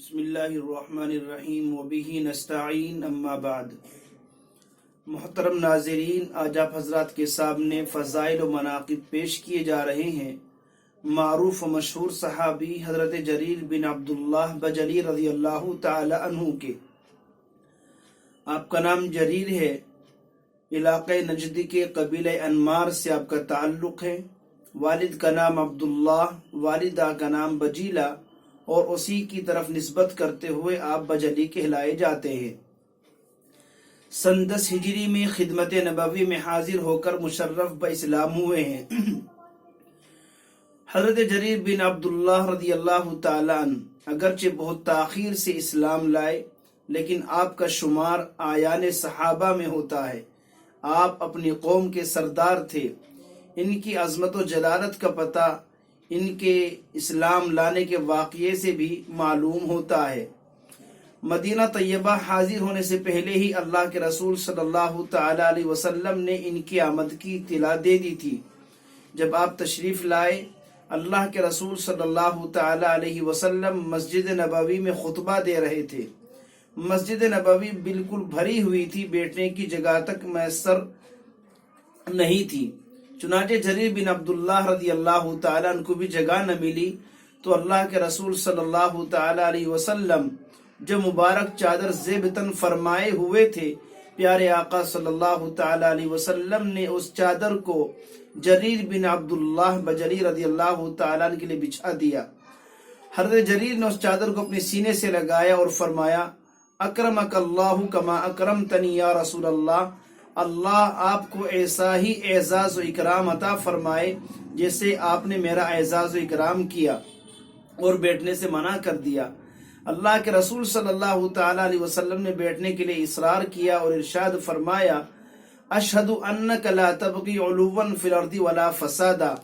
بسم اللہ الرحمن الرحیم وبہ نستعین اما بعد۔ محترم ناظرین، آج آپ حضرات کے سامنے فضائل و مناقب پیش کیے جا رہے ہیں معروف و مشہور صحابی حضرت جریر بن عبداللہ بجلی رضی اللہ تعالی عنہ کے۔ آپ کا نام جریر ہے، علاقہ نجد کے قبیلہ انمار سے آپ کا تعلق ہے۔ والد کا نام عبداللہ، والدہ کا نام بجیلہ، اور اسی کی طرف نسبت کرتے ہوئے آپ بجلی کہلائے جاتے ہیں۔ سن 10 ہجری میں خدمت نبوی میں حاضر ہو کر مشرف باسلام ہوئے ہیں۔ حضرت جریر بن عبداللہ رضی اللہ تعالیٰ عنہ اگرچہ بہت تاخیر سے اسلام لائے، لیکن آپ کا شمار آیان صحابہ میں ہوتا ہے۔ آپ اپنی قوم کے سردار تھے۔ ان کی عظمت و جلالت کا پتہ ان کے اسلام لانے کے واقعے سے بھی معلوم ہوتا ہے۔ مدینہ طیبہ حاضر ہونے سے پہلے ہی اللہ کے رسول صلی اللہ تعالی علیہ وسلم نے ان کی آمد کی اطلاع دے دی تھی۔ جب آپ تشریف لائے، اللہ کے رسول صلی اللہ تعالی علیہ وسلم مسجد نبوی میں خطبہ دے رہے تھے۔ مسجد نبوی بالکل بھری ہوئی تھی، بیٹھنے کی جگہ تک میسر نہیں تھی۔ چنانچہ جریر بن عبداللہ رضی اللہ تعالیٰ عنہ کو بھی جگہ نہ ملی، تو اللہ کے رسول صلی اللہ تعالی علیہ وسلم جو مبارک چادر زیب تن فرمائے ہوئے تھے، پیارے آقا صلی اللہ تعالی علیہ وسلم نے اس چادر کو جریر بن عبداللہ بجلی رضی اللہ تعالیٰ عنہ کے لیے بچھا دیا۔ حضرت جریر نے اس چادر کو اپنے سینے سے لگایا اور فرمایا، اکرمک اللہ کما اکرمتنی یا رسول اللہ، اللہ آپ کو ایسا ہی اعزاز و اکرام عطا فرمائے جیسے آپ نے میرا اعزاز و اکرام کیا، اور بیٹھنے سے منع کر دیا۔ اللہ کے رسول صلی اللہ تعالی علیہ وسلم نے بیٹھنے کے لیے اصرار کیا اور ارشاد فرمایا، اشہد انک لا تبغی علوا فی الارض ولا فسادا،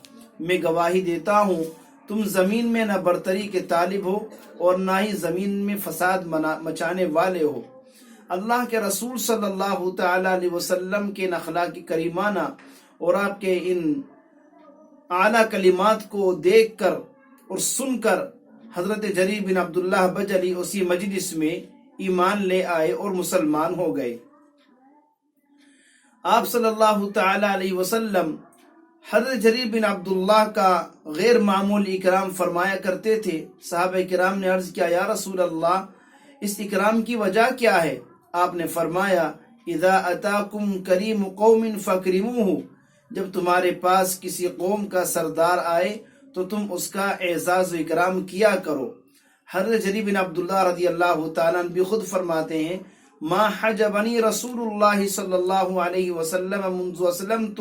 میں گواہی دیتا ہوں تم زمین میں نہ برتری کے طالب ہو اور نہ ہی زمین میں فساد مچانے والے ہو۔ اللہ کے رسول صلی اللہ تعالی علیہ وسلم کے اخلاق کریمانہ اور آپ کے ان اعلیٰ کلمات کو دیکھ کر اور سن کر حضرت جریر بن عبداللہ بجلی اسی مجلس میں ایمان لے آئے اور مسلمان ہو گئے۔ آپ صلی اللہ تعالی علیہ وسلم حضرت جریر بن عبداللہ کا غیر معمولی اکرام فرمایا کرتے تھے۔ صحابہ کرام نے عرض کیا، یا رسول اللہ، اس اکرام کی وجہ کیا ہے؟ آپ نے فرمایا، اذا اتاکم کریم قوم فاکرموہ، جب تمہارے پاس کسی قوم کا سردار آئے تو تم اس کا اعزاز و اکرام کیا کرو۔ حضرت جریر بن عبداللہ رضی اللہ تعالیٰ عنہ بھی خود فرماتے ہیں، ما حجبنی رسول اللہ صلی اللہ علیہ وسلم منذ اسلمت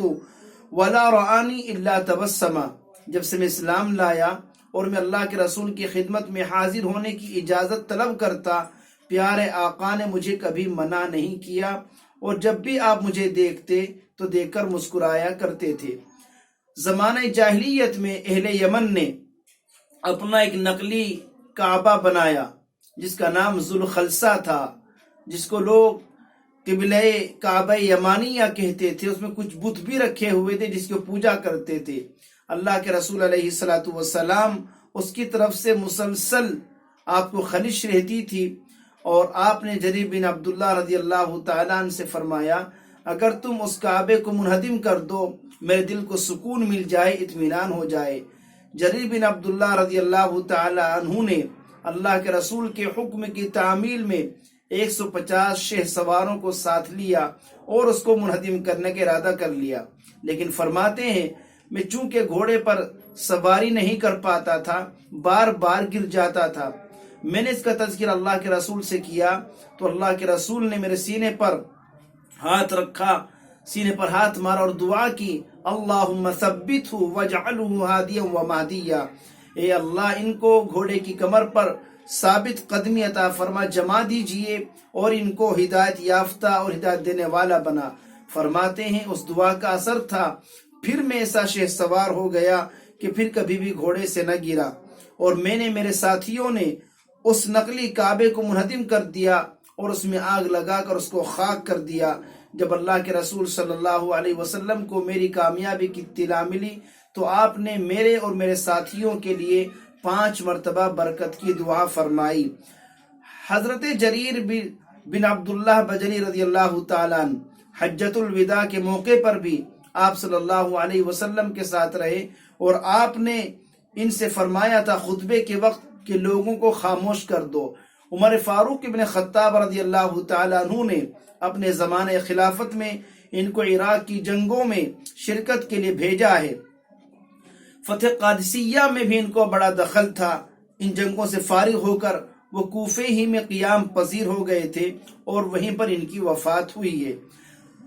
ولا رآنی الا تبسما، جب سے میں اسلام لایا اور میں اللہ کے رسول کی خدمت میں حاضر ہونے کی اجازت طلب کرتا، پیارے آقا نے مجھے کبھی منع نہیں کیا، اور جب بھی آپ مجھے دیکھتے تو دیکھ کر مسکرایا کرتے تھے۔ زمانہ جاہلیت میں اہل یمن نے اپنا ایک نقلی کعبہ بنایا جس کا نام ذوالخلصہ تھا، جس کو لوگ قبلہ کعبہ یمانیہ کہتے تھے۔ اس میں کچھ بت بھی رکھے ہوئے تھے جس کو پوجا کرتے تھے۔ اللہ کے رسول علیہ السلام اس کی طرف سے مسلسل آپ کو خلش رہتی تھی، اور آپ نے جریر بن عبداللہ رضی اللہ تعالیٰ عنہ سے فرمایا، اگر تم اس کعبے کو منہدم کر دو، میرے دل کو سکون مل جائے، اطمینان ہو جائے۔ جریر بن عبداللہ رضی اللہ تعالیٰ عنہ نے اللہ کے رسول کے حکم کی تعمیل میں 150 شہ سواروں کو ساتھ لیا اور اس کو منہدم کرنے کا ارادہ کر لیا، لیکن فرماتے ہیں، میں چونکہ گھوڑے پر سواری نہیں کر پاتا تھا، بار بار گر جاتا تھا۔ میں نے اس کا تذکرہ اللہ کے رسول سے کیا تو اللہ کے رسول نے میرے سینے پر ہاتھ رکھا، سینے پر ہاتھ مارا اور دعا کی، اللہم ثبتہ واجعلہ ہادیا ومہدیا، اے اللہ ان کو گھوڑے کی کمر پر ثابت قدمی عطا فرما، جما دیجئے اور ان کو ہدایت یافتہ اور ہدایت دینے والا بنا۔ فرماتے ہیں اس دعا کا اثر تھا، پھر میں ایسا شہ سوار ہو گیا کہ پھر کبھی بھی گھوڑے سے نہ گرا، اور میں نے میرے ساتھیوں نے اس نقلی کعبے کو منہدم کر دیا اور اس میں آگ لگا کر اس کو خاک کر دیا۔ جب اللہ کے رسول صلی اللہ علیہ وسلم کو میری کامیابی کی اطلاع ملی تو آپ نے میرے اور میرے ساتھیوں کے لیے 5 مرتبہ برکت کی دعا فرمائی۔ حضرت جریر بن عبداللہ بجلی رضی اللہ تعالیٰ عنہ حجۃ الوداع کے موقع پر بھی آپ صلی اللہ علیہ وسلم کے ساتھ رہے، اور آپ نے ان سے فرمایا تھا خطبے کے وقت کہ لوگوں کو خاموش کر دو۔ عمر فاروق ابن خطاب رضی اللہ تعالیٰ عنہ نے اپنے زمانہ خلافت میں ان کو عراق کی جنگوں میں شرکت کے لیے بھیجا ہے۔ فتح قادسیہ میں بھی ان کو بڑا دخل تھا۔ ان جنگوں سے فارغ ہو کر وہ کوفے ہی میں قیام پذیر ہو گئے تھے اور وہیں پر ان کی وفات ہوئی ہے۔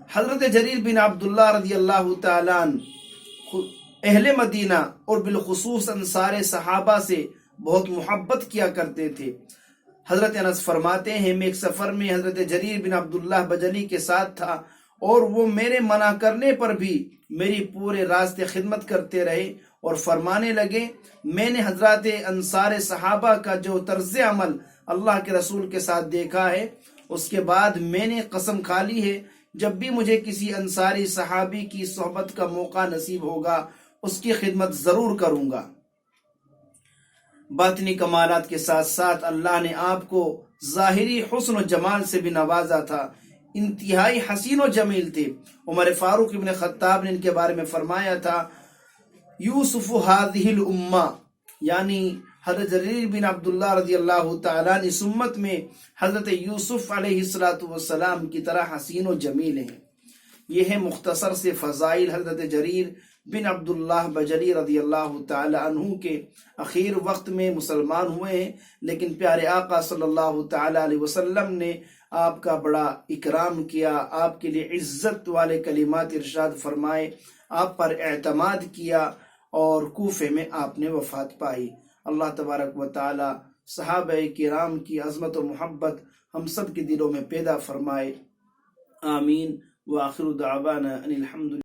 حضرت جریر بن عبداللہ رضی اللہ تعالیٰ عنہ اہل مدینہ اور بالخصوص انصار صحابہ سے بہت محبت کیا کرتے تھے۔ حضرت انس فرماتے ہیں میں ایک سفر میں حضرت جریر بن عبداللہ بجلی کے ساتھ تھا اور وہ میرے منع کرنے پر بھی میری پورے راستے خدمت کرتے رہے اور فرمانے لگے میں نے حضرات انصار صحابہ کا جو طرز عمل اللہ کے رسول کے ساتھ دیکھا ہے، اس کے بعد میں نے قسم کھا لی ہے جب بھی مجھے کسی انصاری صحابی کی صحبت کا موقع نصیب ہوگا اس کی خدمت ضرور کروں گا۔ باطنی کمالات کے ساتھ ساتھ اللہ نے آپ کو ظاہری حسن و جمال سے بھی نوازا تھا، انتہائی حسین و جمیل تھے۔ عمر فاروق ابن خطاب نے ان کے بارے میں فرمایا تھا یوسف ہذہ الامہ، یعنی حضرت جریر بن عبداللہ رضی اللہ تعالیٰ اس امت میں حضرت یوسف علیہ السلام کی طرح حسین و جمیل ہیں۔ یہ ہے مختصر سے فضائل حضرت جریر بن عبداللہ بجلی رضی اللہ تعالی عنہ کے۔ اخیر وقت میں مسلمان ہوئے ہیں، لیکن پیارے آقا صلی اللہ تعالی علیہ وسلم نے آپ کا بڑا اکرام کیا، آپ کے لیے عزت والے کلمات ارشاد فرمائے، آپ پر اعتماد کیا اور کوفے میں آپ نے وفات پائی۔ اللہ تبارک و تعالی صحابہ کرام کی عظمت و محبت ہم سب کے دلوں میں پیدا فرمائے، آمین۔ وآخر دعوانا ان الحمد